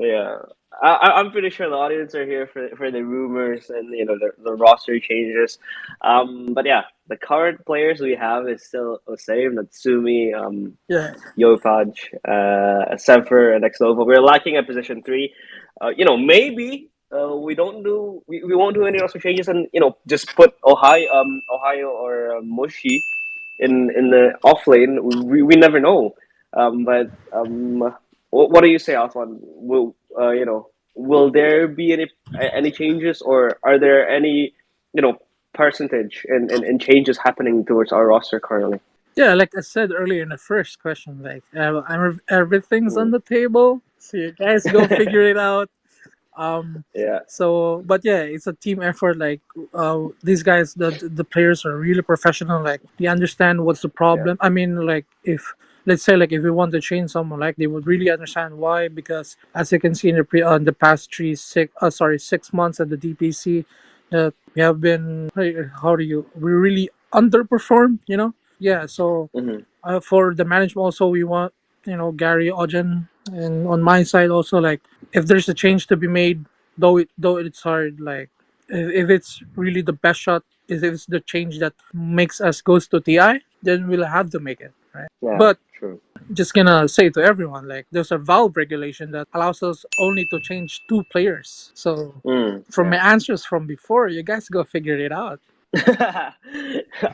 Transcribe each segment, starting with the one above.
Yeah, I'm pretty sure the audience are here for the rumors and the roster changes. But yeah, the current players we have is still the same. Natsumi, Yeah, Yofaj, Semper, and Xnova. We're lacking at position three. Maybe we won't do any roster changes and just put Ohio or MuShi in the off lane. We never know. But what do you say, Alphon? Will there be any changes, or are there any percentage in changes happening towards our roster currently? yeah. Like I said earlier in the first question, like everything's on Mm. the table, so you guys go figure it out. Um, Yeah, so, but yeah, it's a team effort. Like, these guys, the players are really professional. Like, they understand what's the yeah, problem. I mean, like, if let's say, like, if we want to change someone, like, they would really understand why. Because as you can see in the past 6 months at the DPC, we have been, how do you, we really underperformed. Yeah. So, hmm for the management also, we want, Gary Ojen, and on my side also, like, if there's a change to be made, though it's hard, like, if it's really the best shot, if it's the change that makes us goes to TI, then we'll have to make it, right? yeah, But true. just gonna say to everyone, like, there's a valve regulation that allows us only to change two players. So from my Yeah. answers from before, you guys go figure it out.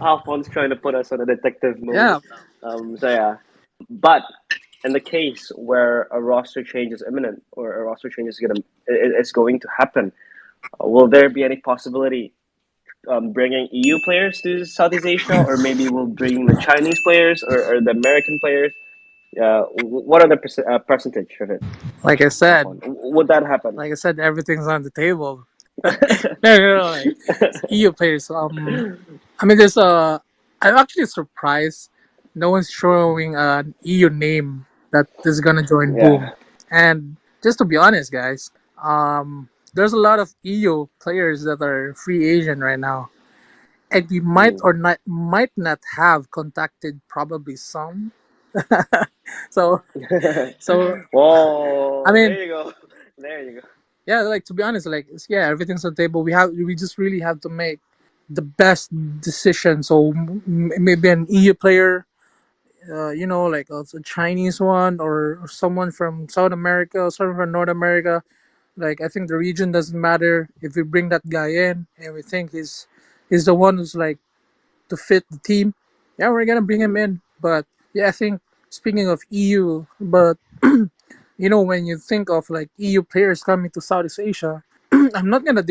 Alphonse trying to put us on a detective mode. Yeah. So yeah, but in the case where a roster change is imminent or a roster change is going to happen, will there be any possibility bringing EU players to Southeast Asia, or maybe we'll bring the Chinese players or the American players? What are the percentage of it, like i said Alphonse? Would that happen? like I said, everything's on the table. No, like, EU players. I mean, I'm actually surprised no one's showing an EU name that is gonna join Boom. Yeah. And just to be honest, guys, there's a lot of EU players that are free agent right now, and we Mm. might not have contacted probably some. so so I Whoa! mean, There you go. There you go. yeah, like, to be honest, like, yeah, everything's on the table. We just really have to make the best decision. So maybe an EU player, like a Chinese one, or someone from South America, or someone from North America. Like, I think the region doesn't matter. If we bring that guy in and we think he's the one who's like to fit the team, yeah, we're gonna bring him Mm. in. But yeah, I think, speaking of EU, but when you think of like EU players coming to Southeast Asia, I'm not gonna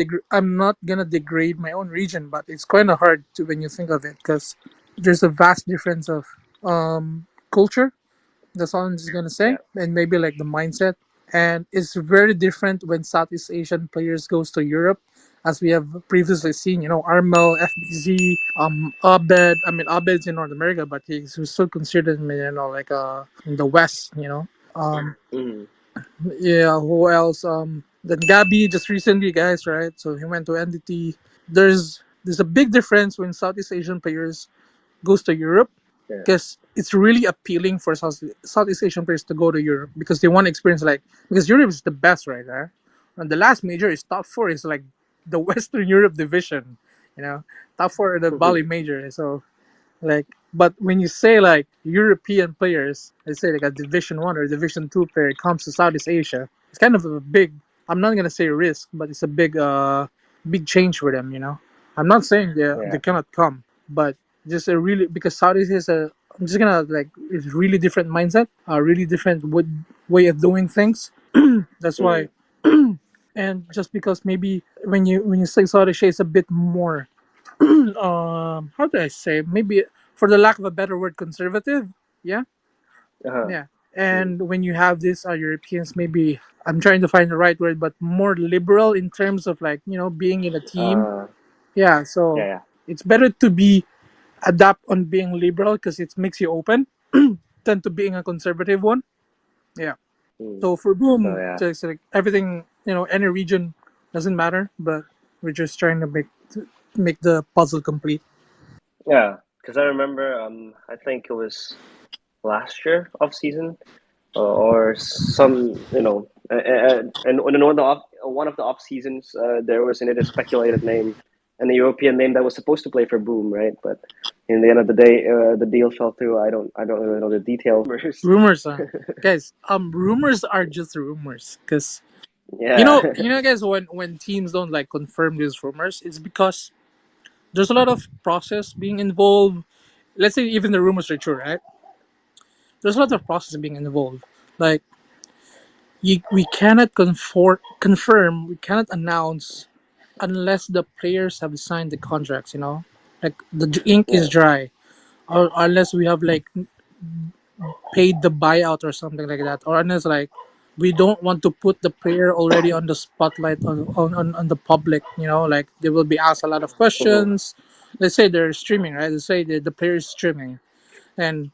degrade my own region, but it's kind of hard to when you think of it, because there's a vast difference of culture. That's all I'm just gonna say, Yeah. and maybe like the mindset, and it's very different when Southeast Asian players goes to Europe, as we have previously seen. Armel, FBZ, Abed. I mean, Abed's in North America, but he's still considered, like, in the West. Um, Mm. yeah, who else? Then Gabby just recently, guys, right? So he went to NDT. There's a big difference when Southeast Asian players goes to Europe, Yeah. because it's really appealing for Southeast Asian players to go to Europe, because they want to experience, like, because Europe is the best right there. And the last major is top four is like the Western Europe division, top four of the Bali major. So, like, but when you say like European players, let's say like a Division One or Division Two player comes to Southeast Asia, it's kind of a big. I'm not gonna say risk, but it's a big change for them. I'm not saying they Yeah. cannot come, but just a really, because Southeast is a. I'm just gonna, like, it's really different mindset, a really different way of doing things. That's why. Mm. And just because maybe when you say Southeast Asia, it's a bit more, how do I say, maybe, for the lack of a better word, conservative. Yeah. Uh-huh. Yeah. Mm. And when you have these Europeans, maybe, I'm trying to find the right word, but more liberal in terms of, like, being in a team. Uh. Yeah. Yeah. So Yeah. it's better to be adapt on being liberal, because it makes you open, than to being a conservative one. Yeah. Mm. So for So Boom, yeah. just like everything, any region doesn't matter, but we're just trying to make the puzzle complete. Yeah. Because I remember, I think it was last year off season, or some, And in one of the off seasons, there was a speculated name, and a European name that was supposed to play for Boom, right? But in the end of the day, the deal fell through. I don't really know the details. Rumors, guys. Rumors are just rumors, because Yeah. guys, when teams don't like confirm these rumors, it's because there's a lot of process being involved. Let's say even the rumors are true, right? There's a lot of process being involved. Like we cannot confirm, we cannot announce unless the players have signed the contracts. Like the ink is Yeah. dry, or unless we have like paid the buyout or something like that, or unless like we don't want to put the player already on the spotlight on the public. Like they will be asked a lot of Mm-hmm. questions. Let's say they're streaming, right? Let's say the player is streaming, and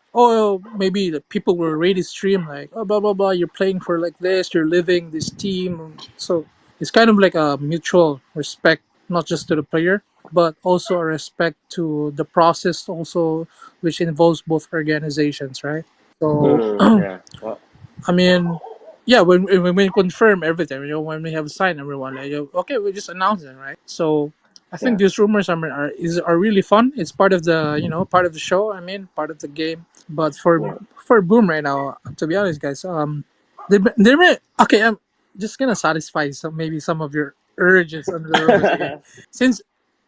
maybe the people will already stream like, oh, blah blah blah, you're playing for like this, you're living this team. So it's kind of like a mutual respect, not just to the player, but also a respect to the process also, which involves both organizations, right? So Yeah. Well, I mean, yeah, when we confirm everything, when we have signed everyone, like, okay, we just announce it, right? So I think yeah. these rumors are really fun. It's part of the part of the show. I mean, part of the game. But Yeah. for Boom right now, to be honest, guys, okay. I'm just gonna satisfy some of your urges on the rumors. Okay, since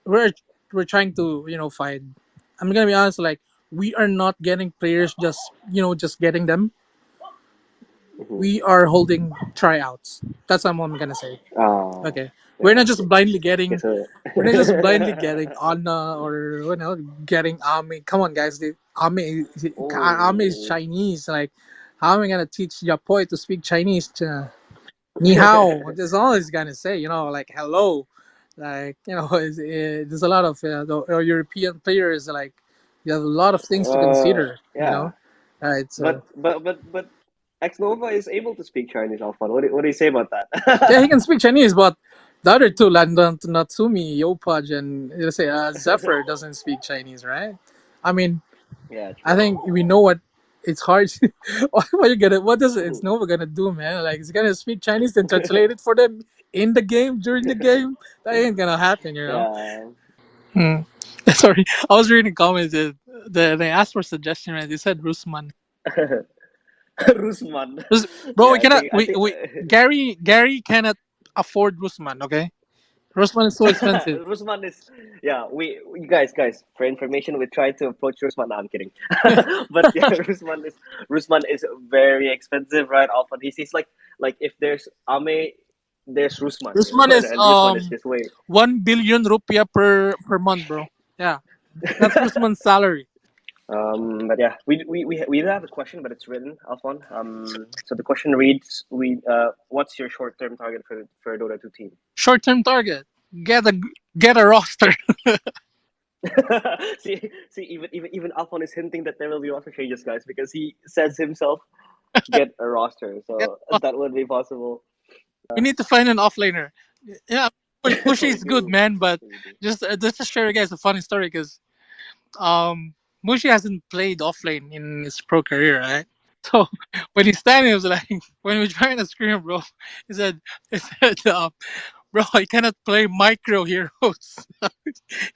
we're we're trying to find. I'm gonna be honest, like we are not getting players just getting them. Mm-hmm. We are holding tryouts. That's what I'm gonna say. Oh, Okay, we're yeah. not just blindly Okay, getting. so We're not just blindly getting Anna or getting Ami. Come on, guys. Ami is oh, Chinese. Like, how am I gonna teach Yapoi to speak Chinese? Ni hao. That's all he's gonna say. Like hello. Like there's a lot of the European players. Like you have a lot of things to consider. yeah. Right. So But Xnova is able to speak Chinese, Alpha. What do you say about yeah, he that? can speak Chinese, but the other two, like Natsumi, Yopaj, and let's say Zephyr, doesn't speak Chinese, right? I mean, Yeah, I true. think we know what it's hard. What is it's Nova gonna do, man? Like, it's gonna speak Chinese and translate it for them in the game during the game. That ain't gonna happen. Yeah. Hmm. Sorry, I was reading comments that they asked for suggestion, right? They said Rusman. Rusman. Bro, Yeah, we cannot. I We think Gary cannot afford Rusman. Okay, Rusman is so expensive. Rusman is, yeah. You guys for information, we tried to approach Rusman. No, I'm kidding. But yeah, Rusman is very expensive, right? Often he's like if there's Ame, there's Rusman, Rusman is and Rusman is just way. 1 billion rupiah per month, bro. Yeah, that's Rusman's salary. But yeah, we do have a question, but it's written, Alphon. So the question reads: what's your short term target for a Dota 2 team? Short term target. Get a get a roster. See, even Alphon is hinting that there will be roster changes, guys, because he says himself get a roster, Get so a that would be possible. We need to find an offlaner. Yeah, Mushi We is good, do, man. But we do. just to share you guys a funny story, because Mushi hasn't played offlane in his pro career, right? So when he's standing, he was like, when we're trying to scream, bro, he said, bro, I cannot play micro heroes.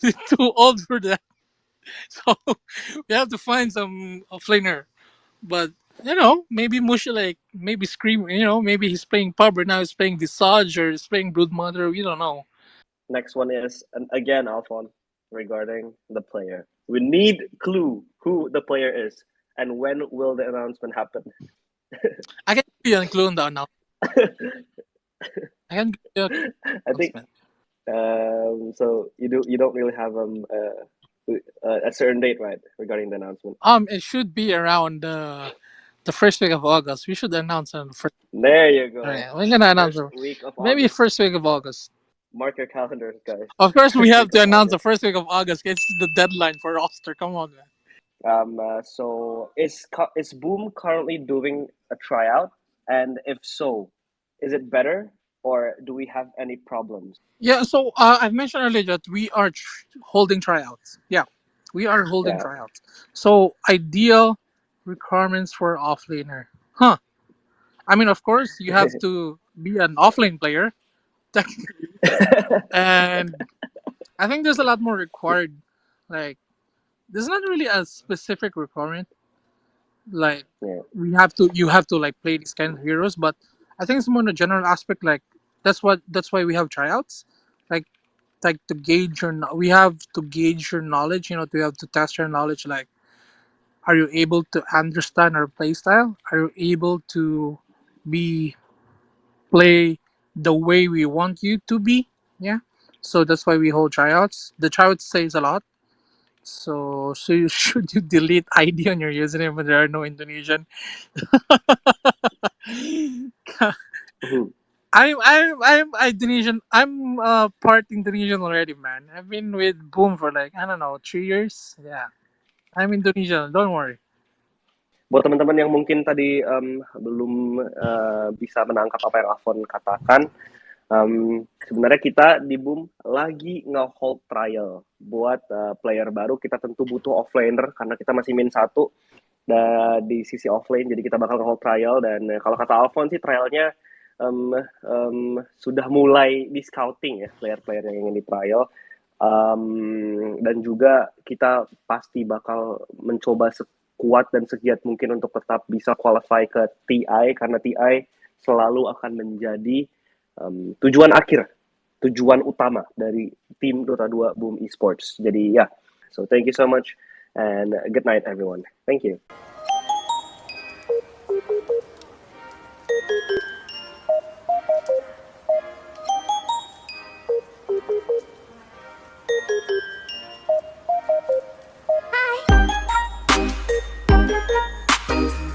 He's too old for that. So we have to find some offlaner. But maybe Mushi like maybe scream. Maybe he's playing pub right now. He's playing Visage or he's playing Broodmother. We don't know. Next one is again Alphon regarding the player. We need clue who the player is and when will the announcement happen. I can give you a clue on the announcement. I can give you a I think announcement. so. You don't really have a certain date, right, regarding the announcement. It should be around the first week of August. We should announce on the first. There you All go. right, we're gonna announce First it. week of Maybe August. first week of August. Mark your calendars, guys. Of course, we First have week to of announce the August. first week of August. It's the deadline for roster. Come on, man. So is Boom currently doing a tryout? And if so, is it better or do we have any problems? Yeah. So I've mentioned earlier that we are holding tryouts. Yeah, we are holding Yeah. tryouts. So ideal requirements for offlaner. Huh. I mean, of course, you have to be an offlane player, technically, and I think there's a lot more required. Like, there's not really a specific requirement. Like, Yeah. you have to like play these kind of heroes, but I think it's more in a general aspect. Like, that's why we have tryouts. Like, to gauge your we have to gauge your knowledge. You know, we have to test your knowledge. Like, are you able to understand our play style? Are you able to be play the way we want you to be? Yeah. So that's why we hold tryouts. The tryouts says a lot. So you should you delete ID on your username when there are no Indonesian. Mhm. I'm Indonesian. I'm part Indonesian already, man. I've been with Boom for like I don't know 3 years. Yeah, I'm Indonesian. Don't worry. Buat teman-teman yang mungkin tadi belum bisa menangkap apa yang Afon katakan, sebenarnya kita di Boom lagi nge-hold trial buat player baru. Kita tentu butuh offlaner karena kita masih min satu di sisi offlane, jadi kita bakal nge-hold trial. Dan kalau kata Alfon sih trialnya sudah mulai di scouting ya player-player yang ingin di trial. Dan juga kita pasti bakal mencoba sekuat dan segiat mungkin untuk tetap bisa qualify ke TI, karena TI selalu akan menjadi tujuan akhir, tujuan utama dari tim Dota 2 Boom Esports. Jadi ya, so thank you so much and good night everyone. Thank you.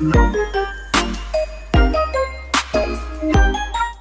Hi.